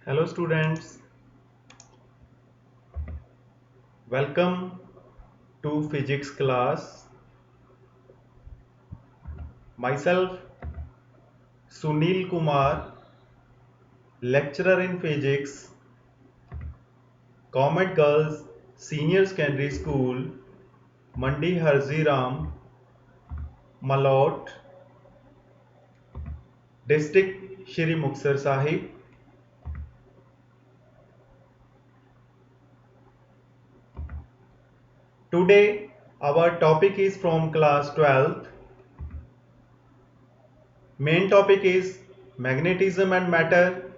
Hello students, welcome to physics class. Myself Sunil Kumar, lecturer in physics, Comet Girls Senior Secondary School, Mandi Harziram, Malot, District Shri Muxar Sahib. Today our topic is from class 12th. Main topic is magnetism and matter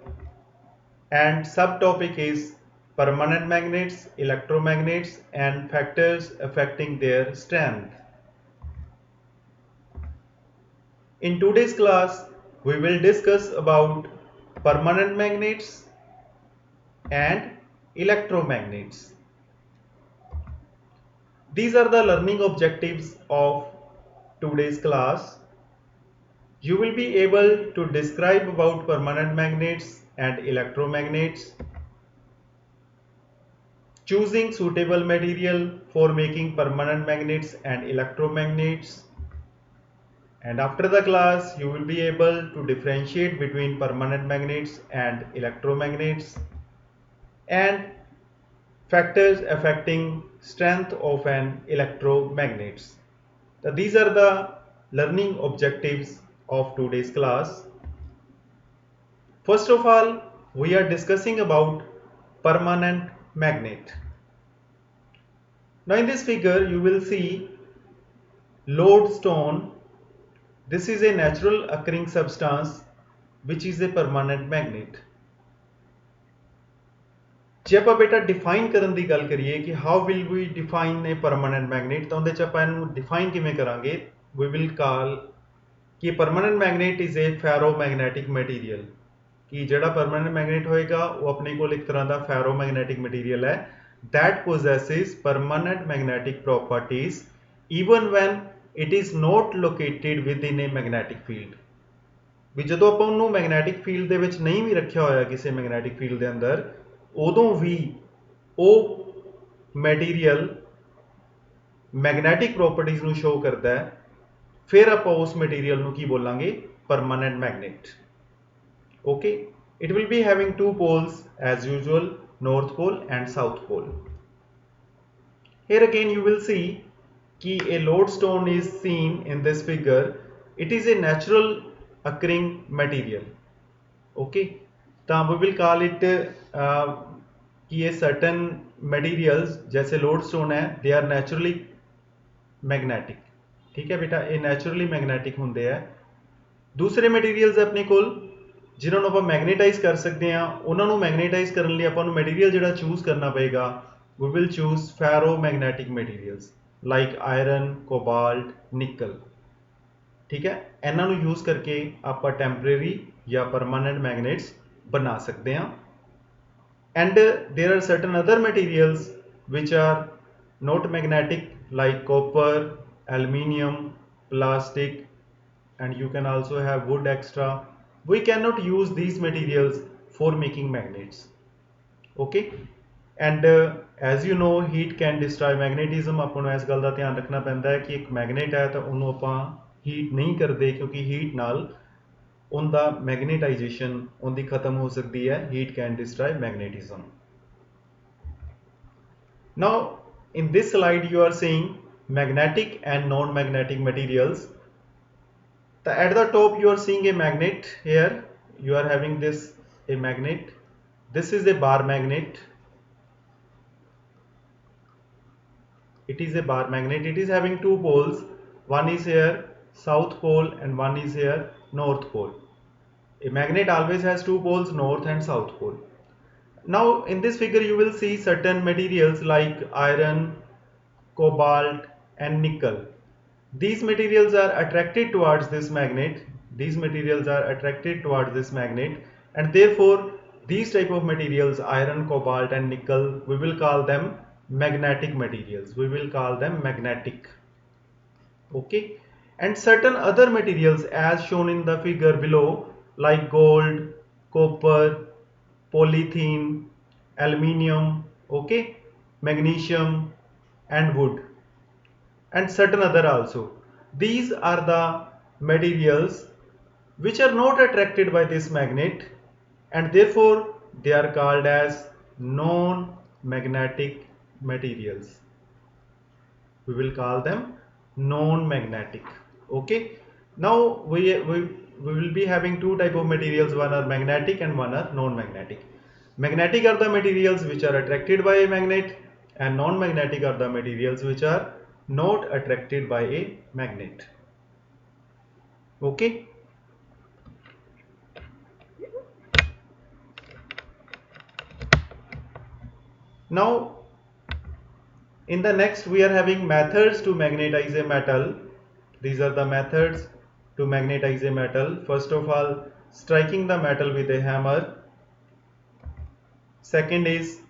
and subtopic is permanent magnets, electromagnets and factors affecting their strength. In today's class, we will discuss about permanent magnets and electromagnets. These are the learning objectives of today's class. You will be able to describe about permanent magnets and electromagnets, choosing suitable material for making permanent magnets and electromagnets, and after the class you will be able to differentiate between permanent magnets and electromagnets and factors affecting strength of an electromagnets. So these are the learning objectives of today's class. First of all, we are discussing about permanent magnet. Now in this figure you will see lodestone. This is a natural occurring substance which is a permanent magnet. ਜੇ ਆਪਾਂ ਬੇਟਾ define ਕਰਨ ਦੀ ਗੱਲ ਕਰੀਏ ਕਿ how will we define a permanent magnet, ਤਾਂ ਉਹਦੇ ਚ ਆਪਾਂ ਇਹਨੂੰ ਡਿਫਾਈਨ ਕਿਵੇਂ ਕਰਾਂਗੇ? ਵੀ ਵਿਲ ਕਾਲ ਕਿ permanent magnet is a ferromagnetic material, ਕਿ ਜਿਹੜਾ ਪਰਮਾਨੈਂਟ ਮੈਗਨੇਟ ਹੋਏਗਾ ਉਹ ਆਪਣੇ ਕੋਲ ਇੱਕ ਤਰ੍ਹਾਂ ਦਾ ਫੈਰੋਮੈਗਨੈਟਿਕ ਮਟੀਰੀਅਲ ਹੈ that possesses permanent magnetic properties even when it is not located within a magnetic field. ਵੀ ਜਦੋਂ ਆਪਾਂ ਉਹਨੂੰ ਮੈਗਨੈਟਿਕ ਫੀਲਡ ਦੇ ਵਿੱਚ ਨਹੀਂ ਵੀ ਰੱਖਿਆ ਹੋਇਆ ਕਿਸੇ ਮੈਗਨੈਟਿਕ ਫੀਲਡ ਦੇ ਅੰਦਰ, ਉਦੋਂ ਵੀ ਉਹ ਮੈਟੀਰੀਅਲ ਮੈਗਨੈਟਿਕ ਪ੍ਰੋਪਰਟੀਜ਼ ਨੂੰ ਸ਼ੋ ਕਰਦਾ ਹੈ। ਫਿਰ ਆਪਾਂ ਉਸ ਮਟੀਰੀਅਲ ਨੂੰ ਕੀ ਬੋਲਾਂਗੇ? Permanent magnet. Okay, it will be having two poles as usual, north pole and south pole. Here again you will see कि a lodestone is seen in this figure. It is a natural occurring material. Okay, तो we will call it कि ये certain materials जैसे lodestone है, they are naturally magnetic. ठीक है बेटा, ये naturally magnetic होंगे है। दूसरे materials अपने कोल जिन्हों ਨੂੰ ਆਪਾਂ ਮੈਗਨੇਟਾਈਜ਼ ਕਰ ਸਕਦੇ ਹਾਂ, ਉਹਨਾਂ ਨੂੰ ਮੈਗਨੇਟਾਈਜ਼ ਕਰਨ ਲਈ ਆਪਾਂ ਨੂੰ ਮਟੀਰੀਅਲ ਜਿਹੜਾ ਚੂਜ਼ ਕਰਨਾ ਪਏਗਾ, we will choose ferromagnetic materials like iron, cobalt, nickel. ठीक है, ਇਹਨਾਂ ਨੂੰ ਯੂਜ਼ ਕਰਕੇ ਆਪਾਂ ਟੈਂਪਰੇਰੀ ਜਾਂ ਪਰਮਾਨੈਂਟ ਮੈਗਨੇਟਸ ਬਣਾ ਸਕਦੇ ਹਾਂ। and there are certain other materials which are not magnetic like copper, aluminium, plastic, and you can also have wood extra. We cannot use these materials for making magnets. Okay, and as you know, heat can destroy magnetism. ਆਪਾਂ ਨੂੰ ਇਸ ਗੱਲ ਦਾ ਧਿਆਨ ਰੱਖਣਾ ਪੈਂਦਾ ਹੈ ਕਿ ਇੱਕ ਮੈਗਨੇਟ ਹੈ ਤਾਂ ਉਹਨੂੰ ਆਪਾਂ ਹੀਟ ਨਹੀਂ ਕਰਦੇ, ਕਿਉਂਕਿ ਹੀਟ ਨਾਲ ਉਹਦਾ ਮੈਗਨੇਟਾਈਜੇਸ਼ਨ ਉਹਦੀ ਖਤਮ ਹੋ ਸਕਦੀ ਹੈ। Heat can destroy magnetism. Now in this slide you are seeing magnetic and non-magnetic materials. At the top you are seeing a magnet. Here you are having this a magnet. This is a bar magnet. It is a bar magnet. It is having two poles. One is here south pole and one is here north pole. A magnet always has two poles, north and south pole. Now in this figure you will see certain materials like iron, cobalt and nickel. These materials are attracted towards this magnet. These materials are attracted towards this magnet, and therefore these type of materials, iron, cobalt and nickel, we will call them magnetic materials. We will call them magnetic. Okay, and certain other materials as shown in the figure below like gold, copper, polythene, aluminium, okay, magnesium and wood, and certain other also. These are the materials which are not attracted by this magnet, and therefore they are called as non-magnetic materials. We will call them non-magnetic. Okay. Now we will be having two type of materials. One are magnetic and one are non-magnetic. Magnetic are the materials which are attracted by a magnet, and non-magnetic are the materials which are not attracted by a magnet. Okay. Now in the next we are having methods to magnetize a metal. These are the methods to magnetize a metal. First of all, striking the metal with a hammer. Second is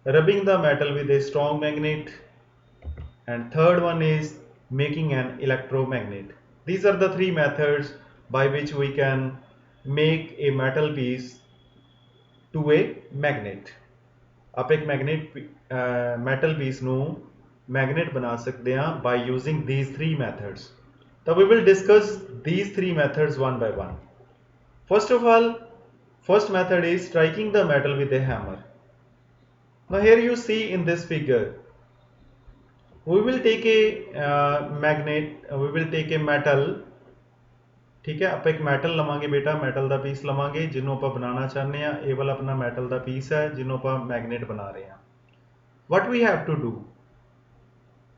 rubbing the metal with a strong magnet. And third one is making an electromagnet. These are the three methods by which we can make a metal piece to a magnet. आप एक metal piece ਨੂੰ magnet बना सकते हैं by using these three methods. So we will discuss these three methods one by one. First of all, first method is striking the metal with a hammer. Now here you see in this figure, we will take a we will take a metal. ठीक है, आप एक metal लवांगे बेटा, metal ਦਾ piece लवांगे जिन्हों ਆਪਾਂ बनाना चाहते हैं. ये वाला अपना metal ਦਾ piece है जिन्हों ਆਪਾਂ magnet बना रहे हैं. What we have to do?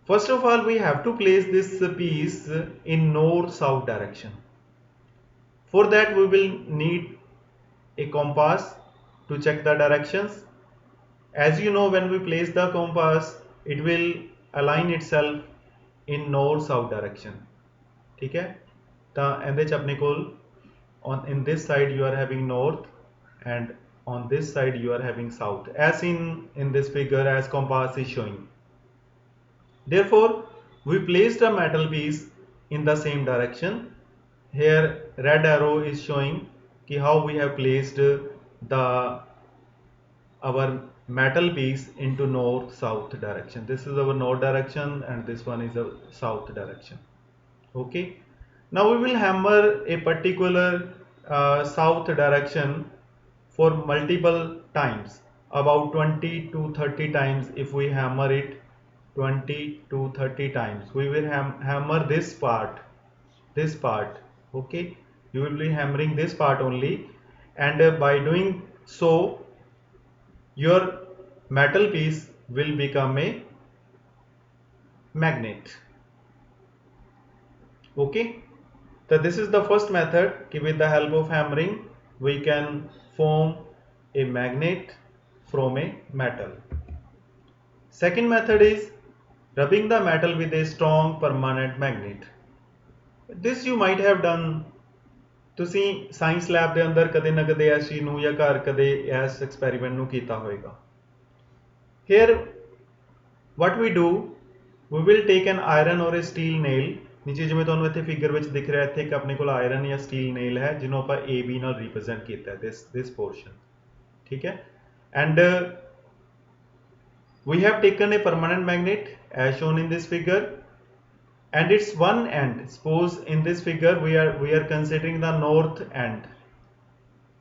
First of all, we have to place this piece in north-south direction. For that, we will need a compass to check the directions. As you know, when we place the compass, it will align itself in north-south direction. ठीक है, तो ਇਹਦੇ ਚ ਆਪਣੇ ਕੋਲ in this side you are having north and on this side you are having south, as in this figure as compass is showing. Therefore, we placed a metal piece in the same direction. Here red arrow is showing how we have placed our metal piece into north south direction. This is our north direction and this one is the south direction. Okay. Now we will hammer a particular south direction for multiple times, about 20 to 30 times. If we hammer it 20 to 30 times, we will hammer this part, okay. You will be hammering this part only, and by doing so your metal piece will become a magnet. Okay. So this is the first method. With the help of hammering we can form a magnet from a metal. Second method is rubbing the metal with a strong permanent magnet. This you might have done. ਤੁਸੀਂ science lab ਦੇ ਅੰਦਰ ਕਦੇ ਨਾ ਕਦੇ ਇਸ ਚੀਜ਼ ਨੂੰ ਜਾਂ ਘਰ ਕਦੇ ਇਸ ਐਕਸਪੈਰੀਮੈਂਟ ਨੂੰ ਕੀਤਾ ਹੋਵੇਗਾ. Here what we do, we will take an iron or a steel nail. नीचे जिवें तुहानूं इत्थे फिगर विच दिख रहा है, इत्थे एक अपने कोल आयरन या स्टील नेल है जिन्हों आपां AB नाल रिप्रेजेंट कीता है, this portion. ठीक है, and we have taken a permanent magnet as shown in this figure, and its one end, suppose in this figure we are considering the north end,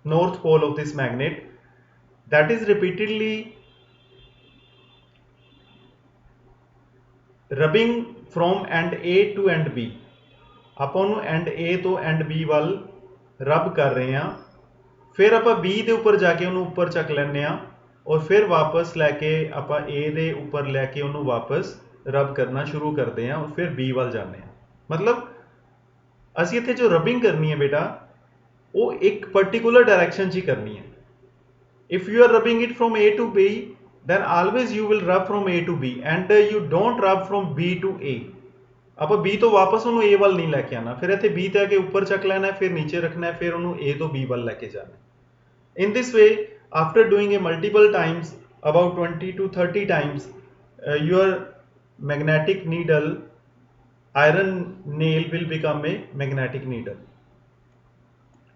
north pole of this magnet, that is repeatedly rubbing from end A to end B. ਆਪਾਂ ਉਹਨੂੰ end A ਤੋਂ end B ਵੱਲ rub ਕਰ ਰਹੇ ਹਾਂ, ਫਿਰ ਆਪਾਂ B ਦੇ ਉੱਪਰ ਜਾ ਕੇ ਉਹਨੂੰ ਉੱਪਰ ਚੱਕ ਲੈਂਦੇ ਹਾਂ ਔਰ ਫਿਰ ਵਾਪਸ ਲੈ ਕੇ ਆਪਾਂ A ਦੇ ਉੱਪਰ ਲੈ ਕੇ ਉਹਨੂੰ ਵਾਪਸ rub ਕਰਨਾ ਸ਼ੁਰੂ ਕਰਦੇ ਹਾਂ ਔਰ ਫਿਰ B ਵੱਲ ਜਾਂਦੇ ਹਾਂ. ਮਤਲਬ ਅਸੀਂ ਇੱਥੇ ਜੋ ਰਬਿੰਗ ਕਰਨੀ ਹੈ ਬੇਟਾ ਉਹ ਇੱਕ ਪਰਟੀਕੂਲਰ ਡਾਇਰੈਕਸ਼ਨ 'ਚ ਹੀ ਕਰਨੀ ਹੈ. If you are rubbing it from A to B, then always you will rub from A to B and you don't rub from B to A. ਆਪਾਂ B ਤੋਂ ਵਾਪਸ ਉਹਨੂੰ A ਵੱਲ ਨਹੀਂ ਲੈ ਕੇ ਆਣਾ, ਫਿਰ ਇੱਥੇ B ਤੇ ਆ ਕੇ ਉੱਪਰ ਚੱਕ ਲੈਣਾ, ਫਿਰ ਨੀਚੇ ਰੱਖਣਾ, ਫਿਰ ਉਹਨੂੰ A ਤੋਂ B ਵੱਲ ਲੈ ਕੇ ਜਾਣਾ. In this way, after doing it multiple times, about 20 to 30 times, your magnetic needle, iron nail will become a magnetic needle.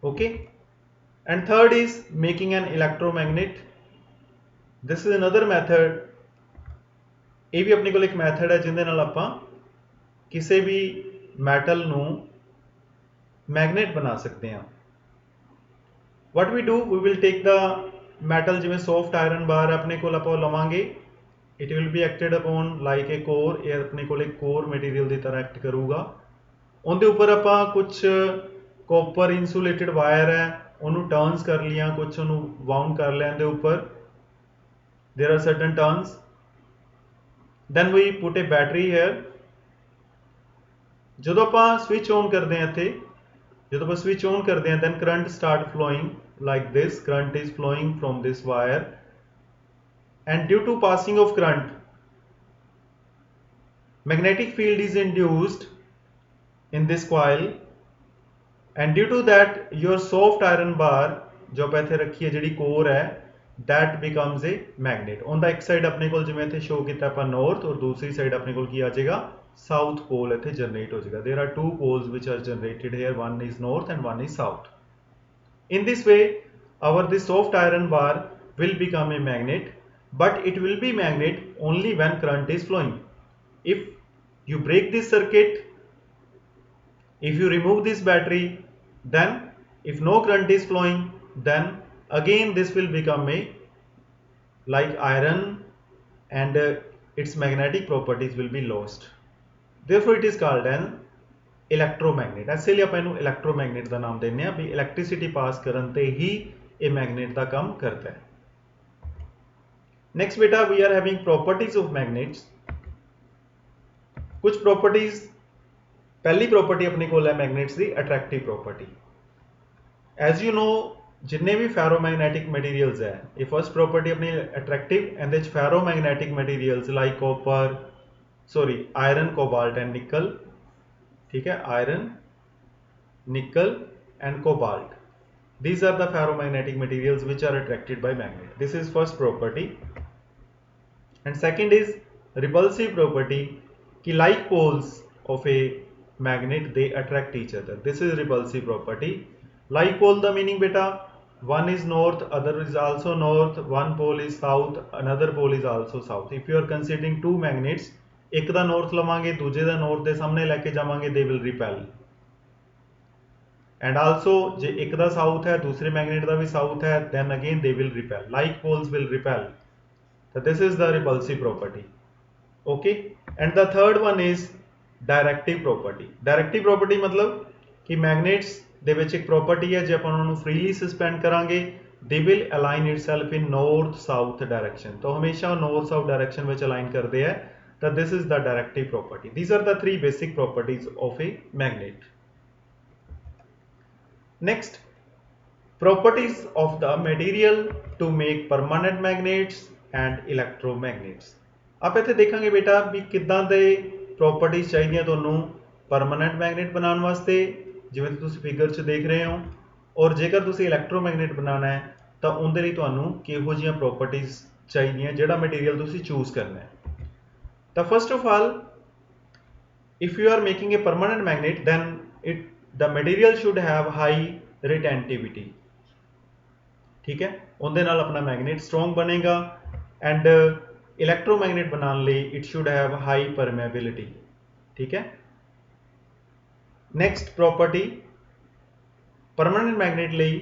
Okay. And third is making an electromagnet. This is another method. ਇਹ ਵੀ ਆਪਣੇ ਕੋਲ ਇੱਕ method ਹੈ ਜਿਹਦੇ ਨਾਲ ਆਪਾਂ ਕਿਸੇ ਵੀ metal ਨੂੰ ਮੈਗਨੇਟ ਬਣਾ ਸਕਦੇ ਹਾਂ। what we do, we will take the metal ਜਿਵੇਂ soft iron bar ਆਪਣੇ ਕੋਲ ਆਪਾਂ ਲਵਾਂਗੇ, it will be acted upon like a core, ਇਹ ਆਪਣੇ ਕੋਲ ਇੱਕ core material ਦੀ ਤਰ੍ਹਾਂ ਐਕਟ ਕਰੂਗਾ। ਉਹਦੇ ਉੱਪਰ ਆਪਾਂ ਕੁਝ copper insulated wire ਹੈ ਉਹਨੂੰ ਟਰਨਸ ਕਰ ਲਿਆ, ਕੁਝ ਉਹਨੂੰ ਵਾਊਂਡ ਕਰ ਲਿਆ ਇਹਦੇ ਉੱਪਰ, there are certain turns, then we put a battery here। ਜਦੋਂ ਆਪਾਂ switch on ਕਰਦੇ ਹਾਂ ਇੱਥੇ, ਜਦੋਂ ਆਪਾਂ switch on ਕਰਦੇ ਹਾਂ then current start flowing like this, current is flowing from this wire, and due to passing of current magnetic field is induced in this coil, and due to that your soft iron bar जो ਆਪਾਂ ਇੱਥੇ ਰੱਖੀ ਹੈ ਜਿਹੜੀ core ਹੈ that becomes a magnet। on the ਇੱਕ side ਆਪਣੇ ਕੋਲ ਜਿਵੇਂ ਇੱਥੇ ਸ਼ੋ ਕੀਤਾ ਆਪਾਂ north, ਔਰ ਦੂਸਰੀ ਸਾਈਡ ਆਪਣੇ ਕੋਲ ਕੀ ਆ ਜਾਏਗਾ south pole ਇੱਥੇ generate ਹੋ ਜਾਏਗਾ। there are two poles which are generated here, one is north and one is south। in this way our this soft iron bar will become a magnet, but it will be magnet only when current is flowing। if you break this circuit, if you remove this battery, then if no current is flowing, then again this will become a like iron, and its magnetic properties will be lost। therefore it is called an electromagnet। ਇਸੇ ਲਈ ਆਪਾਂ ਇਹਨੂੰ electromagnet ਦਾ ਨਾਮ ਦਿੰਦੇ ਹਾਂ ਵੀ electricity ਪਾਸ ਕਰਨ ਤੇ ਹੀ ਇਹ ਮੈਗਨੇਟ ਦਾ ਕੰਮ ਕਰਦਾ ਹੈ। next beta we are having properties of magnets। कुछ properties, पहली प्रॉपर्टी अपने कोल है मैग्नेट्स की attractive property. As you know जिन्ने भी फेरोमैग्नेटिक मटीरियल्स है, ये फर्स्ट प्रॉपर्टी अपनी attractive, and ferromagnetic materials like copper, sorry iron, cobalt and nickel, ठीक है, iron, nickel and cobalt, these are the ferromagnetic materials which are attracted by magnet। this is first property। and second is repulsive property, कि like poles of a magnet they attract each other, this is repulsive property। like pole the meaning beta, one is north, other is also north, one pole is south, another pole is also south। if you are considering two magnets, एक ਦਾ north ਲਵਾਂਗੇ ਦੂਜੇ ਦਾ north ਦੇ ਸਾਹਮਣੇ ਲੈ ਕੇ ਜਾਵਾਂਗੇ, they will repel। and also ਜੇ ਇੱਕ ਦਾ south ਹੈ ਦੂਸਰੇ magnet ਦਾ ਵੀ south ਹੈ, then again they will repel, like poles will repel। so this is the repulsive property। okay, and the third one is directive property. Directive property मतलब कि magnets ਦੇ ਵਿੱਚ ਇੱਕ ਪ੍ਰੋਪਰਟੀ ਹੈ, ਜੇ ਆਪਾਂ ਉਹਨਾਂ ਨੂੰ ਫ੍ਰੀਲੀ ਸਸਪੈਂਡ ਕਰਾਂਗੇ they will align itself in north south direction, तो हमेशा north south direction ਵਿੱਚ align ਕਰਦੇ हैं, तो this is the directive property। these are the three basic properties of a magnet। next, properties of the material to make permanent magnets and electromagnets। आप ਇੱਥੇ ਦੇਖਾਂਗੇ ਬੇਟਾ ਵੀ ਕਿੱਦਾਂ ਦੇ ਪ੍ਰੋਪਰਟੀਜ਼ ਚਾਹੀਦੀਆਂ ਤੁਹਾਨੂੰ ਪਰਮਾਨੈਂਟ ਮੈਗਨੇਟ ਬਣਾਉਣ ਵਾਸਤੇ, ਜਿਵੇਂ ਤੁਸੀਂ ਫਿਗਰ 'ਚ ਦੇਖ ਰਹੇ ਹੋ, ਔਰ ਜੇਕਰ ਤੁਸੀਂ ਇਲੈਕਟ੍ਰੋਮੈਗਨੇਟ ਬਣਾਉਣਾ ਹੈ ਤਾਂ ਉਹਦੇ ਲਈ ਤੁਹਾਨੂੰ ਕਿਹੋ ਜਿਹੀਆਂ ਪ੍ਰੋਪਰਟੀਜ਼ ਚਾਹੀਦੀਆਂ, ਜਿਹੜਾ ਮਟੀਰੀਅਲ ਤੁਸੀਂ ਚੂਜ਼ ਕਰਨਾ ਹੈ। ਤਾਂ first of all, if you are making a permanent magnet, then the material should have high retentivity। ठीक है, ਉਹਦੇ ਨਾਲ ਆਪਣਾ ਮੈਗਨੇਟ ਸਟਰੋਂਗ ਬਣੇਗਾ। ਐਂਡ इलैक्ट्रोमैगनेट बनाने लिए it should have high permeability. ठीक है, नेक्स्ट प्रॉपर्टी, परमानेंट मैगनेट लिए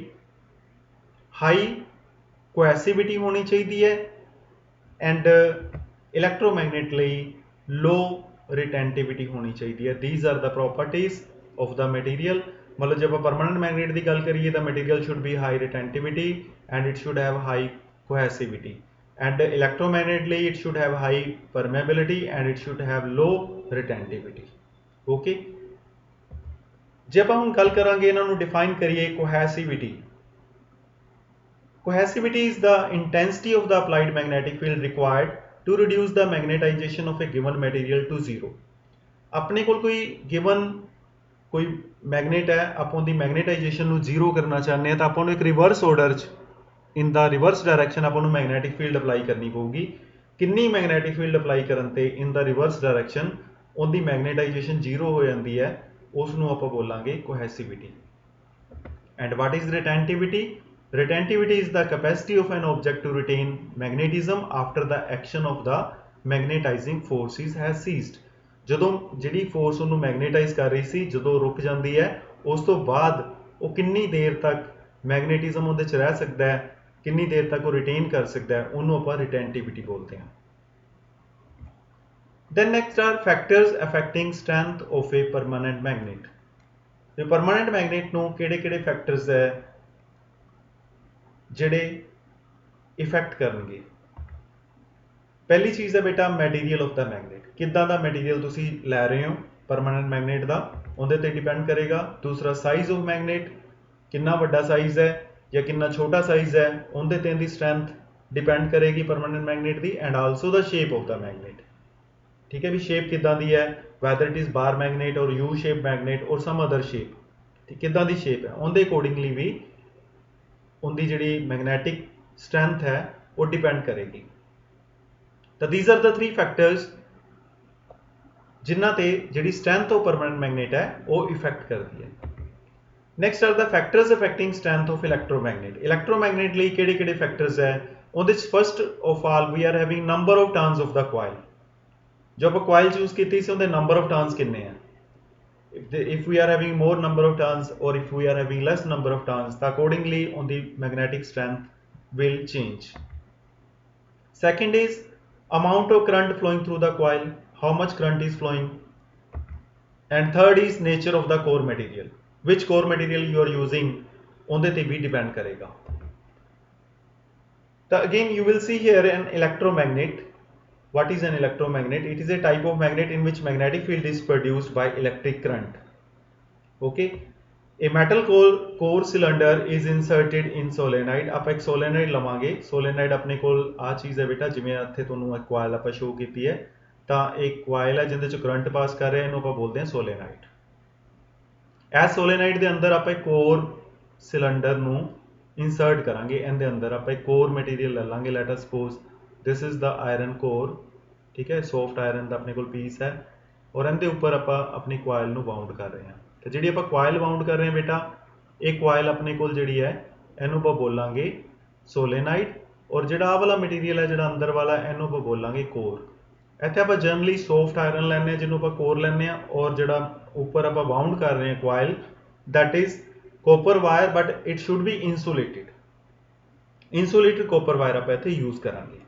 हाई कोएसिविटी होनी चाहिए है, एंड इलैक्ट्रोमैगनेट लिए लो रिटेंटिविटी होनी चाहिए है। These are the properties of the material. मतलब जब परमानेंट मैगनेट की गल करिए तो material should be high retentivity and it should have high coercivity, and electromagnetically it should have high permeability and it should have low retentivity। okay, ਜੇ ਆਪਾਂ ਹੁਣ ਗੱਲ ਕਰਾਂਗੇ ਇਹਨਾਂ ਨੂੰ ਡਿਫਾਈਨ ਕਰੀਏ, ਕੋਹੈਸਿਵਿਟੀ। cohesivity is the intensity of the applied magnetic field required to reduce the magnetization of a given material to zero। ਆਪਣੇ ਕੋਲ ਕੋਈ given ਕੋਈ ਮੈਗਨੇਟ ਹੈ, ਆਪਾਂ ਉਹਦੀ ਮੈਗਨੇਟਾਈਜੇਸ਼ਨ ਨੂੰ ਜ਼ੀਰੋ ਕਰਨਾ ਚਾਹੁੰਦੇ ਹਾਂ, ਤਾਂ ਆਪਾਂ ਨੂੰ ਇੱਕ ਰਿਵਰਸ ਆਰਡਰ 'ਚ इन द रिवर्स डायरैक्शन ਆਪਾਂ ਨੂੰ मैग्नेटिक फील्ड अप्लाई करनी पऊगी। किन्नी मैग्नेटिक फील्ड अप्लाई करन ते इन द रिवर्स डायरैक्शन ਉਹਦੀ मैग्नेटाइजेशन जीरो हो जाती है, उस ਨੂੰ ਆਪਾਂ बोलांगे coercivity. And what is retentivity? Retentivity is the capacity of an object to retain magnetism after the action of the magnetizing force has ceased। ਜਦੋਂ ਜਿਹੜੀ ਫੋਰਸ ਉਹਨੂੰ ਮੈਗਨੇਟਾਈਜ਼ ਕਰ ਰਹੀ ਸੀ ਜਦੋਂ ਰੁਕ ਜਾਂਦੀ ਹੈ ਉਸ ਤੋਂ ਬਾਅਦ ਉਹ ਕਿੰਨੀ ਦੇਰ ਤੱਕ ਮੈਗਨੇਟਿਜ਼ਮ ਉਹਦੇ 'ਚ ਰਹਿ ਸਕਦਾ ਹੈ, ਕਿੰਨੀ ਦੇਰ ਤੱਕ ਉਹ ਰਿਟੇਨ ਕਰ ਸਕਦਾ ਹੈ, ਉਹਨੂੰ ਆਪਾਂ ਰਿਟੈਂਟਿਵਿਟੀ ਬੋਲਦੇ ਹਾਂ। Then next are factors affecting strength of a permanent magnet। ਤੇ permanent magnet ਨੂੰ ਕਿਹੜੇ-ਕਿਹੜੇ ਫੈਕਟਰਸ ਹੈ ਜਿਹੜੇ ਇਫੈਕਟ ਕਰਨਗੇ। ਪਹਿਲੀ ਚੀਜ਼ ਹੈ ਬੇਟਾ ਮਟੀਰੀਅਲ ਆਫ ਦਾ ਮੈਗਨੇਟ, ਕਿੱਦਾਂ ਦਾ ਮਟੀਰੀਅਲ ਤੁਸੀਂ ਲੈ ਰਹੇ ਹੋ ਪਰਮਾਨੈਂਟ ਮੈਗਨੇਟ ਦਾ, ਉਹਦੇ ਤੇ ਡਿਪੈਂਡ ਕਰੇਗਾ। ਦੂਸਰਾ ਸਾਈਜ਼ ਆਫ ਮੈਗਨੇਟ, ਕਿੰਨਾ ਵੱਡਾ ਸਾਈਜ਼ ਹੈ ਜਾਂ ਕਿੰਨਾ ਛੋਟਾ ਸਾਈਜ਼ ਹੈ, ਉਹਦੇ ਤੇ ਦੀ ਸਟਰੈਂਥ ਡਿਪੈਂਡ ਕਰੇਗੀ permanent magnet the. And also the shape of the magnet, ਠੀਕ ਹੈ ਵੀ ਸ਼ੇਪ ਕਿੱਦਾਂ ਦੀ ਹੈ, whether it is bar magnet ਔਰ ਯੂ ਸ਼ੇਪ ਮੈਗਨੇਟ ਔਰ ਸਮ ਅਦਰ ਸ਼ੇਪ, ਠੀਕ ਕਿੱਦਾਂ ਦੀ ਸ਼ੇਪ ਹੈ, ਉਹਦੇ ਅਕੋਰਡਿੰਗਲੀ ਵੀ ਉਹਦੀ ਜਿਹੜੀ ਮੈਗਨੈਟਿਕ ਸਟਰੈਂਥ ਹੈ ਉਹ ਡਿਪੈਂਡ ਕਰੇਗੀ। ਤਾਂ these are the three factors ਜਿਨ੍ਹਾਂ ਤੇ ਜਿਹੜੀ ਸਟਰੈਂਥ ਆਫ ਪਰਮਾਨੈਂਟ ਮੈਗਨੇਟ ਹੈ ਉਹ ਇਫੈਕਟ ਕਰਦੀ ਹੈ। Next are the factors affecting strength of electromagnet. Electromagnet ਲਈ ਕਿਹੜੇ-ਕਿਹੜੇ ਫੈਕਟਰਸ ਹੈ, ਉਹਦੇ ਚ first of all we are having number of turns of the coil. ਜੋ ਆਪਾਂ ਕੁਆਇਲ ਚੂਜ਼ ਕੀਤੀ ਸੀ ਉਹਦੇ ਨੰਬਰ ਆਫ ਟਰਨਸ ਕਿੰਨੇ ਆ। if we are having more number of turns or if we are having less number of turns, then accordingly on the magnetic strength will change। Second is amount of current flowing through the coil, how much current is flowing। And third is nature of the core material, which core material you are using ਉਹਦੇ ਤੇ ਵੀ depend ਕਰੇਗਾ। So again you will see here an electromagnet। What is an electromagnet? It is a type of magnet in which magnetic field is produced by electric current। Okay, a metal core cylinder is inserted in solenoid। ਆਪਾਂ ਇੱਕ solenoid ਲਵਾਂਗੇ। solenoid ਆਪਣੇ ਕੋਲ ਆ ਚੀਜ਼ ਹੈ ਬੇਟਾ, ਜਿਵੇਂ ਇੱਥੇ ਤੁਹਾਨੂੰ ਇੱਕ coil ਆਪਾਂ ਸ਼ੋ ਕੀਤੀ ਹੈ, ਤਾਂ ਇੱਕ coil ਹੈ ਜਿਹਦੇ ਚ ਕਰੰਟ ਪਾਸ ਕਰ ਰਿਹਾ, ਇਹਨੂੰ ਆਪਾਂ ਬੋਲਦੇ ਹਾਂ solenoid। ਇਸ solenoid ਦੇ ਅੰਦਰ ਆਪਾਂ ਇੱਕ core cylinder ਨੂੰ insert ਕਰਾਂਗੇ, ਇਹਦੇ ਅੰਦਰ ਆਪਾਂ ਇੱਕ core material ਲੈ ਲਾਂਗੇ। let us suppose this is the iron core, ठीक है, soft iron ਦਾ ਆਪਣੇ ਕੋਲ piece ਹੈ ਔਰ ਇਹਦੇ ਉੱਪਰ ਆਪਾਂ ਆਪਣੀ coil ਨੂੰ ਬਾਉਂਡ ਕਰ ਰਹੇ ਹਾਂ। ਤੇ ਜਿਹੜੀ ਆਪਾਂ coil ਬਾਉਂਡ ਕਰ ਰਹੇ ਹਾਂ ਬੇਟਾ, ਇਹ coil ਆਪਣੇ ਕੋਲ ਜਿਹੜੀ ਹੈ ਇਹਨੂੰ ਆਪਾਂ ਬੋਲਾਂਗੇ solenoid ਔਰ ਜਿਹੜਾ ਆਹ ਵਾਲਾ ਮਟੀਰੀਅਲ ਹੈ ਜਿਹੜਾ ਅੰਦਰ ਵਾਲਾ ਇਹਨੂੰ ਆਪਾਂ ਬੋਲਾਂਗੇ core। ਇੱਥੇ ਆਪਾਂ ਜਨਰਲੀ soft iron ਲੈਂਦੇ ਹਾਂ ਜਿਹਨੂੰ ਆਪਾਂ core ਲੈਂਦੇ ਹਾਂ, ਔਰ ਜਿਹੜਾ ਉੱਪਰ ਆਪਾਂ ਬਾਉਂਡ ਕਰ ਰਹੇ ਹਾਂ coil, that is copper wire, but it should be insulated। insulated copper wire ਆਪਾਂ ਇੱਥੇ use ਕਰਾਂਗੇ।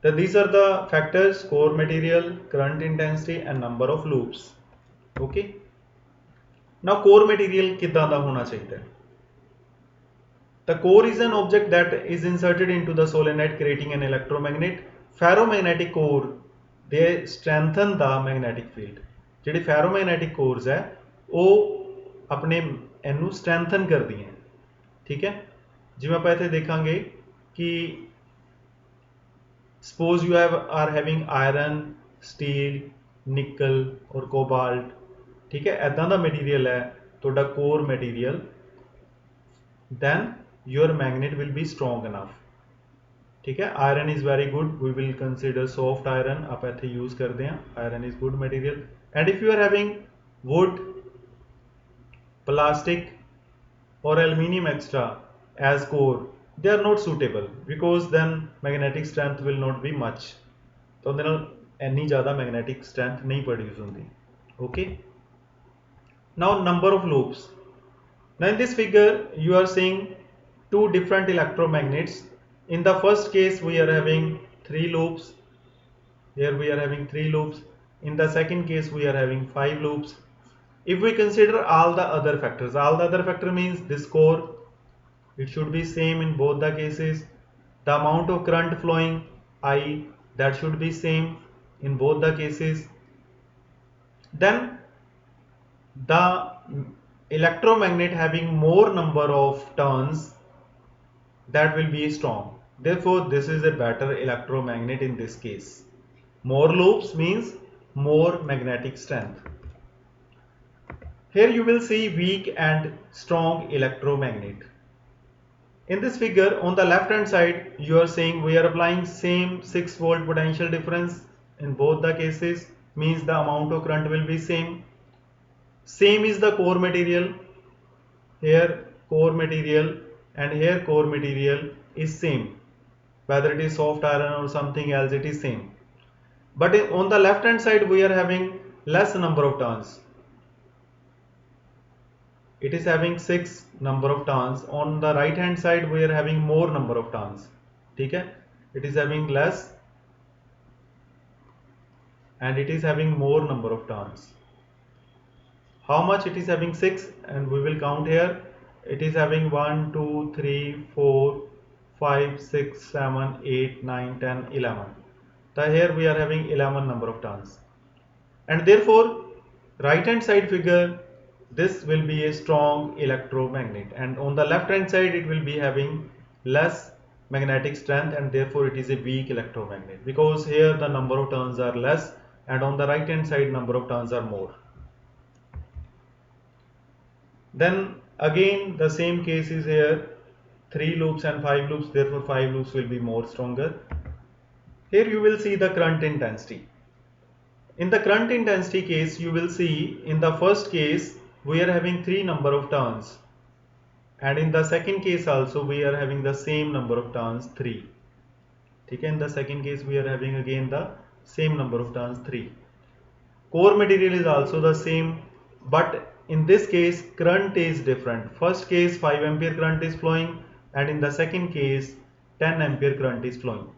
So these are the factors: core material, current intensity and number of loops। Okay, now core material ਕਿੱਦਾਂ ਦਾ ਹੋਣਾ ਚਾਹੀਦਾ ਹੈ। The core is an object that is inserted into the solenoid creating an electromagnet। ferromagnetic core they strengthen the magnetic field। ਜਿਹੜੇ ferromagnetic cores ਹੈ ਉਹ ਆਪਣੇ ਇਹਨੂੰ strengthen ਕਰਦੀਆਂ, ਠੀਕ ਹੈ। ਜਿਵੇਂ ਆਪਾਂ ਇੱਥੇ ਦੇਖਾਂਗੇ ਕਿ suppose you are having iron, steel, nickel or cobalt, ठीक है, ऐदा दा मटीरियल है ਤੁਹਾਡਾ core material, then your magnet will be strong enough। ठीक है, iron is very good, we will consider soft iron, आप ਇੱਥੇ use करते हैं, iron is good material। and if you are having wood, plastic or aluminium extra as core, they are not suitable because then magnetic strength will not be much। तो ਉਹਦੇ ਨਾਲ ਇੰਨੀ ਜ਼ਿਆਦਾ magnetic strength ਨਹੀਂ produce ਹੁੰਦੀ। okay, now number of loops। now in this figure you are seeing two different electromagnets। in the first case we are having 3 loops, here we are having 3 loops। in the second case we are having 5 loops। if we consider all the other factors, all the other factor means this core, it should be same in both the cases। the amount of current flowing I, that should be same in both the cases। then the electromagnet having more number of turns, that will be strong, therefore this is a better electromagnet in this case। more loops means more magnetic strength। here you will see weak and strong electromagnet। in this figure on the left hand side you are saying we are applying same 6 volt potential difference in both the cases, means the amount of current will be same is the core material, here core material and here core material is same, whether it is soft iron or something else, it is same. But on the left hand side we are having less number of turns. It is having 6 number of turns. On the right hand side we are having more number of turns. Okay? It is having less and it is having more number of turns. How much? It is having 6 and we will count here. It is having 1, 2, 3, 4, 5, 6, 7, 8, 9, 10, 11. So here we are having 11 number of turns. And therefore right hand side figure, this will be a strong electromagnet, and on the left hand side it will be having less magnetic strength and therefore it is a weak electromagnet, because here the number of turns are less and on the right hand side number of turns are more. Then again the same case is here, 3 loops and 5 loops, therefore 5 loops will be more stronger. Here you will see the current intensity. In the current intensity case, you will see in the first case we are having 3 number of turns, and in the second case also we are having the same number of turns, 3. Okay, in the second case we are having again the same number of turns, 3. Core material is also the same, but in this case current is different. First case 5 ampere current is flowing and in the second case 10 ampere current is flowing.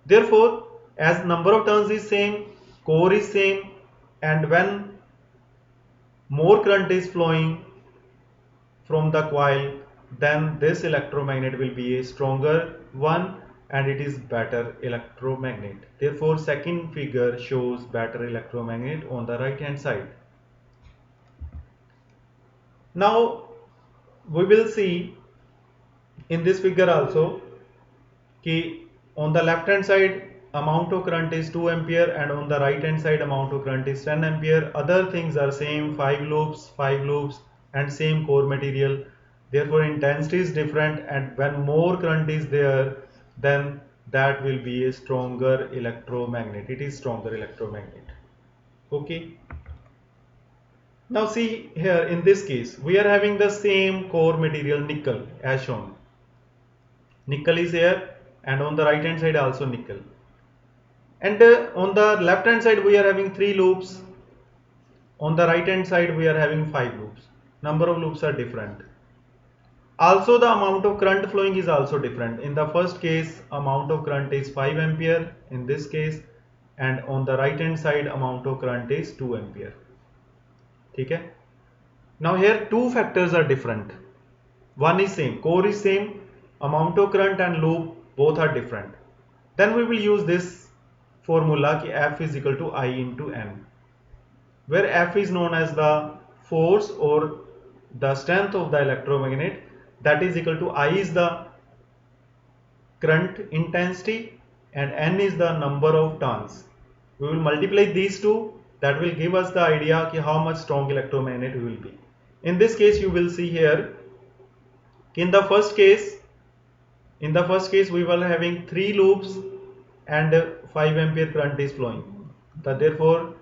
Therefore, as number of turns is same, core is same, and when more current is flowing from the coil, then this electromagnet will be a stronger one and it is better electromagnet. Therefore, second figure shows better electromagnet on the right hand side. Now we will see in this figure also कि on the left hand side amount of current is 2 ampere and on the right hand side amount of current is 10 ampere. Other things are same, 5 loops and same core material. Therefore intensity is different, and when more current is there, then that will be a stronger electromagnet. It is stronger electromagnet. Okay. Now see here in this case we are having the same core material, nickel, as shown. Nickel is here and on the right hand side also nickel. And on the left hand side we are having 3 loops, on the right hand side we are having 5 loops. Number of loops are different. Also the amount of current flowing is also different. In the first case amount of current is 5 ampere in this case, and on the right hand side amount of current is 2 ampere. Okay? Now here two factors are different. One is same, core is same, amount of current and loop both are different. Then we will use this formula ki F is equal to I into N, where F is known as the force or the strength of the electromagnet, that is equal to I is the current intensity and N is the number of turns. We will multiply these two, that will give us the idea ki how much strong electromagnet we will be. In this case you will see here, in the first case we were having 3 loops and 5 ampere current is flowing. Therefore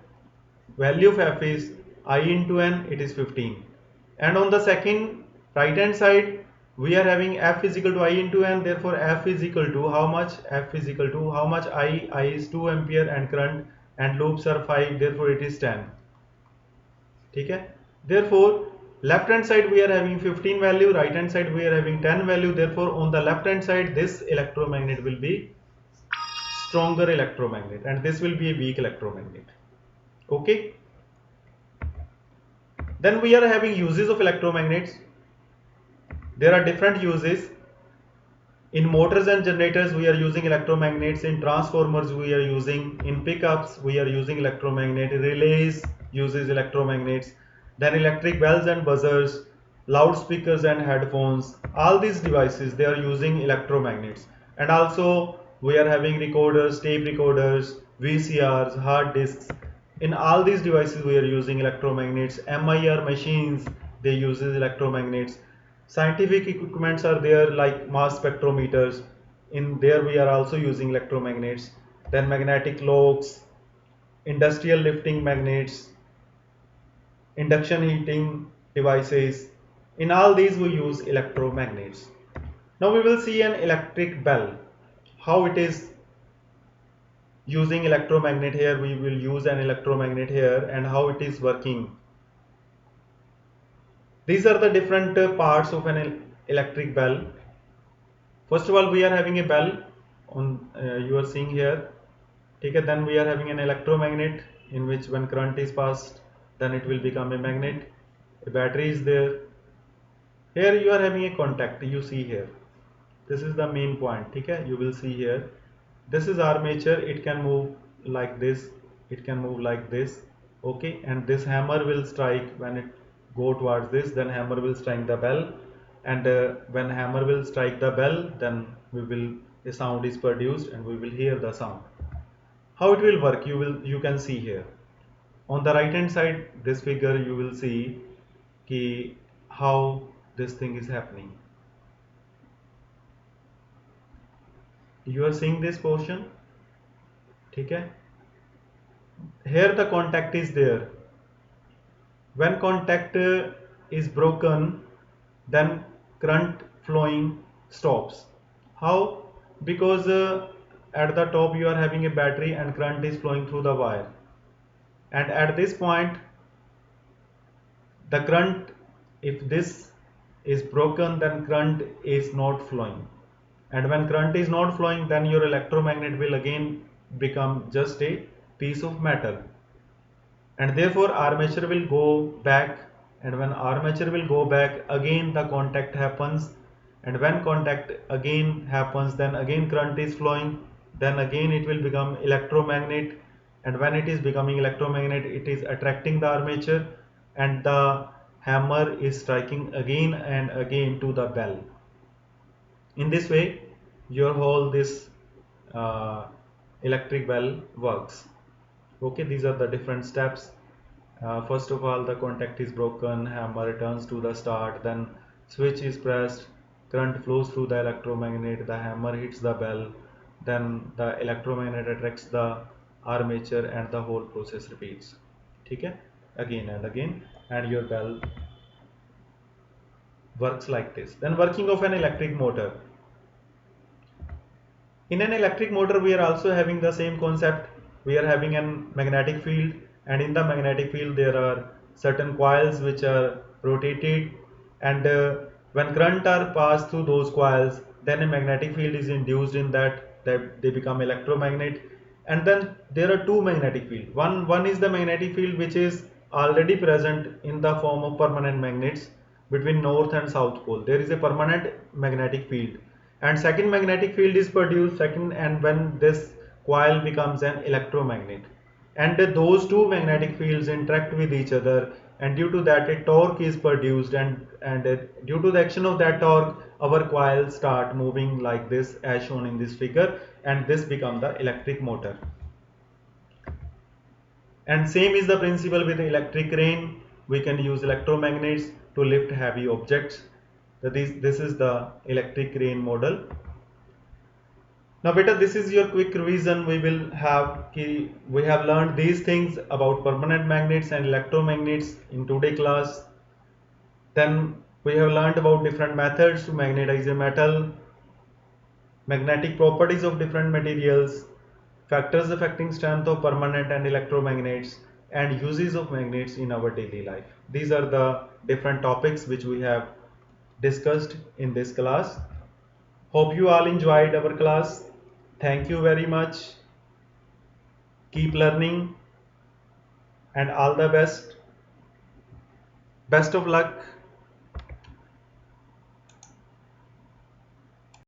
value of F is I into N, it is 15. And on the second right hand side we are having F is equal to I into N, therefore F is equal to how much? F is equal to how much? I is 2 ampere and current and loops are 5, therefore it is 10. Okay? Therefore left hand side we are having 15 value, right hand side we are having 10 value, therefore on the left hand side this electromagnet will be stronger electromagnet and this will be a weak electromagnet. Okay? Then we are having uses of electromagnets. There are different uses. In motors and generators we are using electromagnets, in transformers we are using, in pickups we are using electromagnet, relays uses electromagnets, then electric bells and buzzers, loudspeakers and headphones, all these devices they are using electromagnets. And also we are having recorders, tape recorders, VCRs, hard disks. In all these devices we are using electromagnets. MIR machines, they uses electromagnets. Scientific equipments are there like mass spectrometers, in there we are also using electromagnets. Then magnetic locks, industrial lifting magnets, induction heating devices, In all these we use electromagnets. Now we will see an electric bell, how it is using electromagnet. Here we will use an electromagnet here, and how it is working. These are the different parts of an electric bell. First of all, we are having a bell on, you are seeing here. Okay, then we are having an electromagnet in which when current is passed, then it will become a magnet. A battery is there. Here you are having a contact, you see here. This is the main point. Okay, you will see here. This is armature. It can move like this, it can move like this. Okay, and this hammer will strike when it go towards this, then hammer will strike the bell, and when hammer will strike the bell, then we will, a sound is produced and we will hear the sound. How it will work, you can see here on the right hand side this figure. You will see ki how this thing is happening. You are seeing this portion. Okay, here the contact is there. When contact is broken, then current flowing stops. How? Because at the top you are having a battery and current is flowing through the wire, and at this point the current, if this is broken, then current is not flowing, and when current is not flowing, then your electromagnet will again become just a piece of metal, and therefore armature will go back, and when armature will go back, again the contact happens, and when contact again happens, then again current is flowing, then again it will become electromagnet, and when it is becoming electromagnet, it is attracting the armature, and the hammer is striking again and again to the bell. In this way your whole this uh, electric bell works. Okay, these are the different steps. First of all, the contact is broken, hammer returns to the start, then switch is pressed, current flows through the electromagnet, the hammer hits the bell, then the electromagnet attracts the armature, and the whole process repeats. Okay, again and again, and your bell works like this. Then working of an electric motor. In an electric motor we are also having the same concept. We are having an magnetic field, and in the magnetic field there are certain coils which are rotated, and when current are passed through those coils, then a magnetic field is induced in that they become electromagnet. And then there are two magnetic fields. One is the magnetic field which is already present in the form of permanent magnets between north and south pole. There is a permanent magnetic field, and second magnetic field is produced second, and when this coil becomes an electromagnet, and those two magnetic fields interact with each other, and due to that a torque is produced, and due to the action of that torque our coils start moving like this as shown in this figure, and this becomes the electric motor. And same is the principle with the electric crane. We can use electromagnets to lift heavy objects. So this is the electric crane model. Now beta, this is your quick revision. We have learned these things about permanent magnets and electromagnets in today's class. Then we have learned about different methods to magnetize a metal, magnetic properties of different materials, factors affecting strength of permanent and electromagnets, and uses of magnets in our daily life. These are the different topics which we have discussed in this class. Hope you all enjoyed our class. Thank you very much. Keep learning, and all the best. Best of luck.